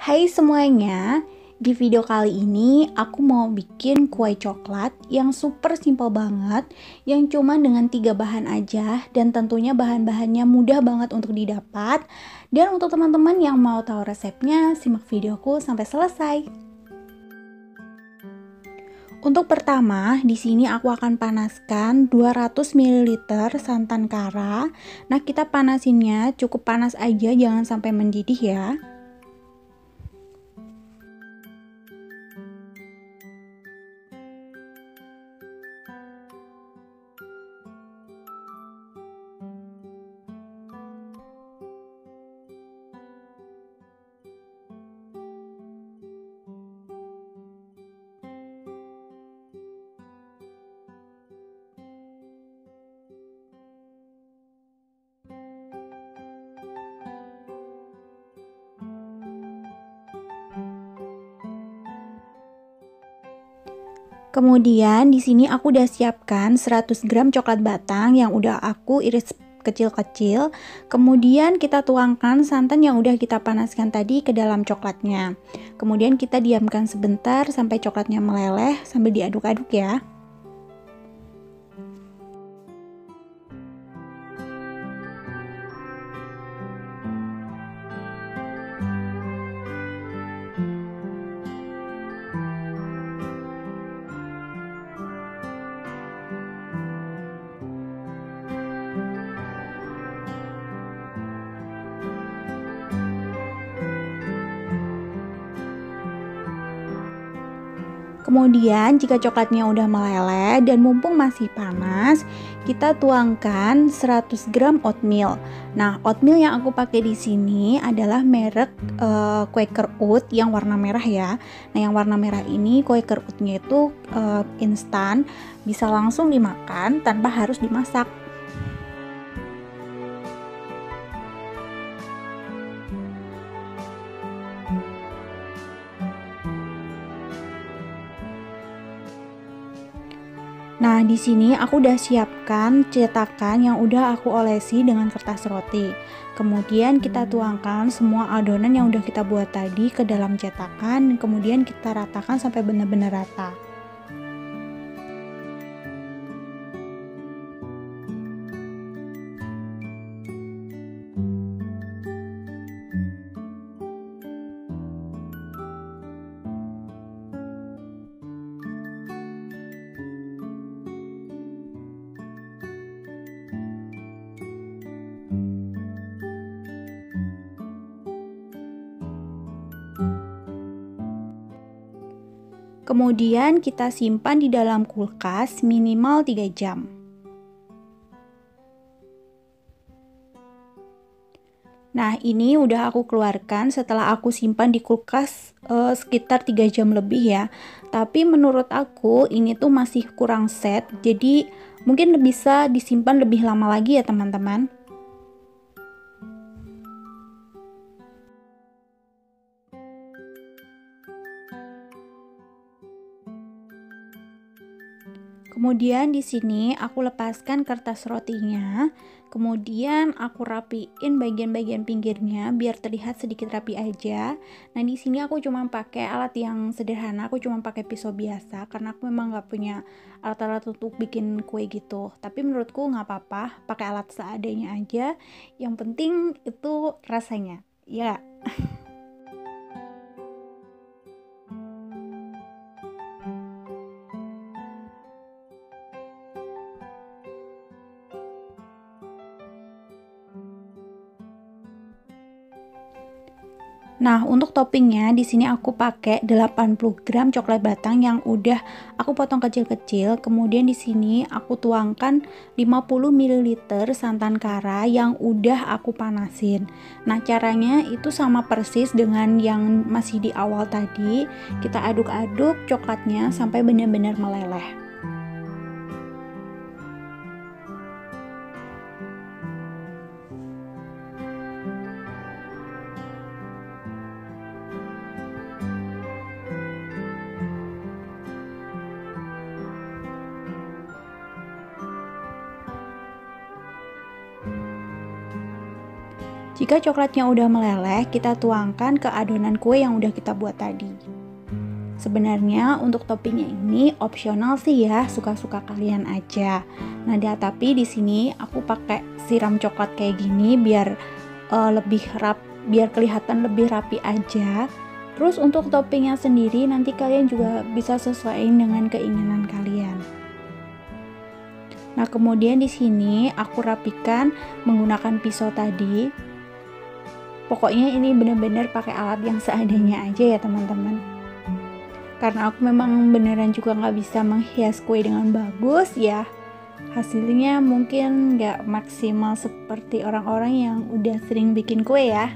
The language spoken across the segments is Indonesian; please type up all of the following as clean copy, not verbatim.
Hai semuanya, di video kali ini aku mau bikin kue coklat yang super simple banget, yang cuma dengan 3 bahan aja dan tentunya bahan-bahannya mudah banget untuk didapat. Dan untuk teman-teman yang mau tahu resepnya, simak videoku sampai selesai. Untuk pertama, di sini aku akan panaskan 200 ml santan kara. Nah, kita panasinnya cukup panas aja, jangan sampai mendidih ya. Kemudian di sini aku udah siapkan 100 gram coklat batang yang udah aku iris kecil-kecil. Kemudian kita tuangkan santan yang udah kita panaskan tadi ke dalam coklatnya. Kemudian kita diamkan sebentar sampai coklatnya meleleh sambil diaduk-aduk ya. Kemudian jika coklatnya udah meleleh dan mumpung masih panas, kita tuangkan 100 gram oatmeal. Nah, oatmeal yang aku pakai di sini adalah merek Quaker Oat yang warna merah ya. Nah, yang warna merah ini Quaker Oatnya itu instan, bisa langsung dimakan tanpa harus dimasak. Nah, di sini aku udah siapkan cetakan yang udah aku olesi dengan kertas roti. Kemudian kita tuangkan semua adonan yang udah kita buat tadi ke dalam cetakan, kemudian kita ratakan sampai benar-benar rata. Kemudian kita simpan di dalam kulkas minimal 3 jam. Nah, ini udah aku keluarkan setelah aku simpan di kulkas sekitar 3 jam lebih ya. Tapi menurut aku ini tuh masih kurang set, jadi mungkin bisa disimpan lebih lama lagi ya teman-teman. Kemudian di sini aku lepaskan kertas rotinya, kemudian aku rapiin bagian-bagian pinggirnya biar terlihat sedikit rapi aja. Nah, di sini aku cuma pakai alat yang sederhana, aku cuma pakai pisau biasa karena aku memang nggak punya alat-alat untuk bikin kue gitu. Tapi menurutku nggak apa-apa, pakai alat seadanya aja. Yang penting itu rasanya, ya. Nah, untuk toppingnya di sini aku pakai 80 gram coklat batang yang udah aku potong kecil-kecil. Kemudian di sini aku tuangkan 50 ml santan kara yang udah aku panasin. Nah, caranya itu sama persis dengan yang masih di awal tadi. Kita aduk-aduk coklatnya sampai benar-benar meleleh. Jika coklatnya udah meleleh, kita tuangkan ke adonan kue yang udah kita buat tadi. Sebenarnya untuk toppingnya ini opsional sih ya, suka-suka kalian aja. Nah, tapi di sini aku pakai siram coklat kayak gini biar biar kelihatan lebih rapi aja. Terus untuk toppingnya sendiri nanti kalian juga bisa sesuaiin dengan keinginan kalian. Nah, kemudian di sini aku rapikan menggunakan pisau tadi. Pokoknya ini bener-bener pakai alat yang seadanya aja ya teman-teman. Karena aku memang beneran juga nggak bisa menghias kue dengan bagus ya. Hasilnya mungkin nggak maksimal seperti orang-orang yang udah sering bikin kue ya.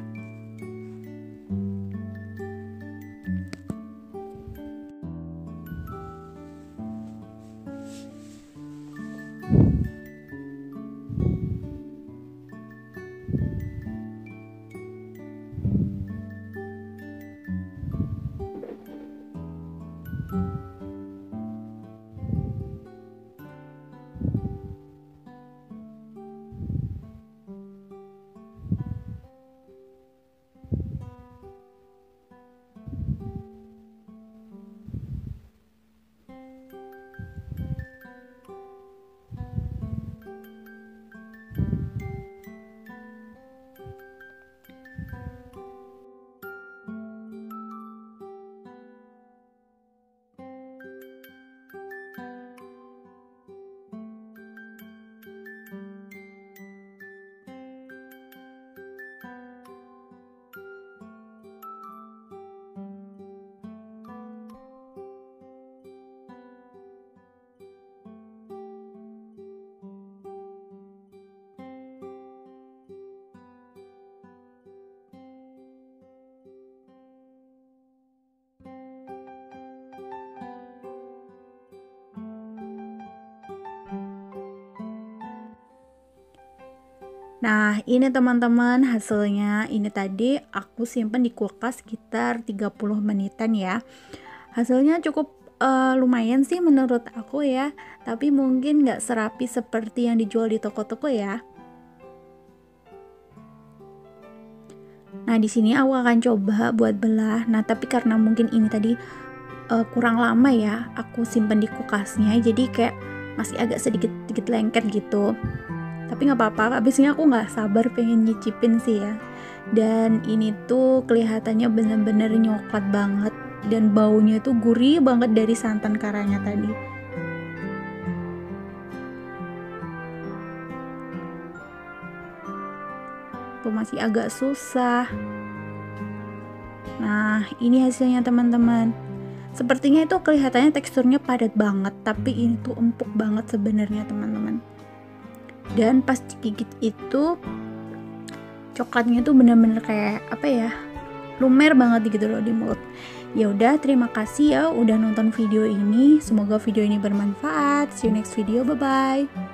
Nah, ini teman-teman hasilnya. Ini tadi aku simpen di kulkas sekitar 30 menitan ya. Hasilnya cukup lumayan sih menurut aku ya. Tapi mungkin nggak serapi seperti yang dijual di toko-toko ya. Nah, di sini aku akan coba buat belah. Nah, tapi karena mungkin ini tadi kurang lama ya, aku simpen di kulkasnya. Jadi kayak masih agak sedikit lengket gitu. Tapi nggak apa-apa, abisnya aku nggak sabar pengen nyicipin sih ya. Dan ini tuh kelihatannya bener-bener nyoklat banget, dan baunya tuh gurih banget dari santan karanya tadi. Tuh masih agak susah. Nah, ini hasilnya teman-teman. Sepertinya itu kelihatannya teksturnya padat banget, tapi ini tuh empuk banget sebenarnya teman-teman. Dan pas digigit itu coklatnya tuh bener-bener kayak apa ya, lumer banget gitu loh di mulut. Ya udah, terima kasih ya udah nonton video ini. Semoga video ini bermanfaat. See you next video, bye bye.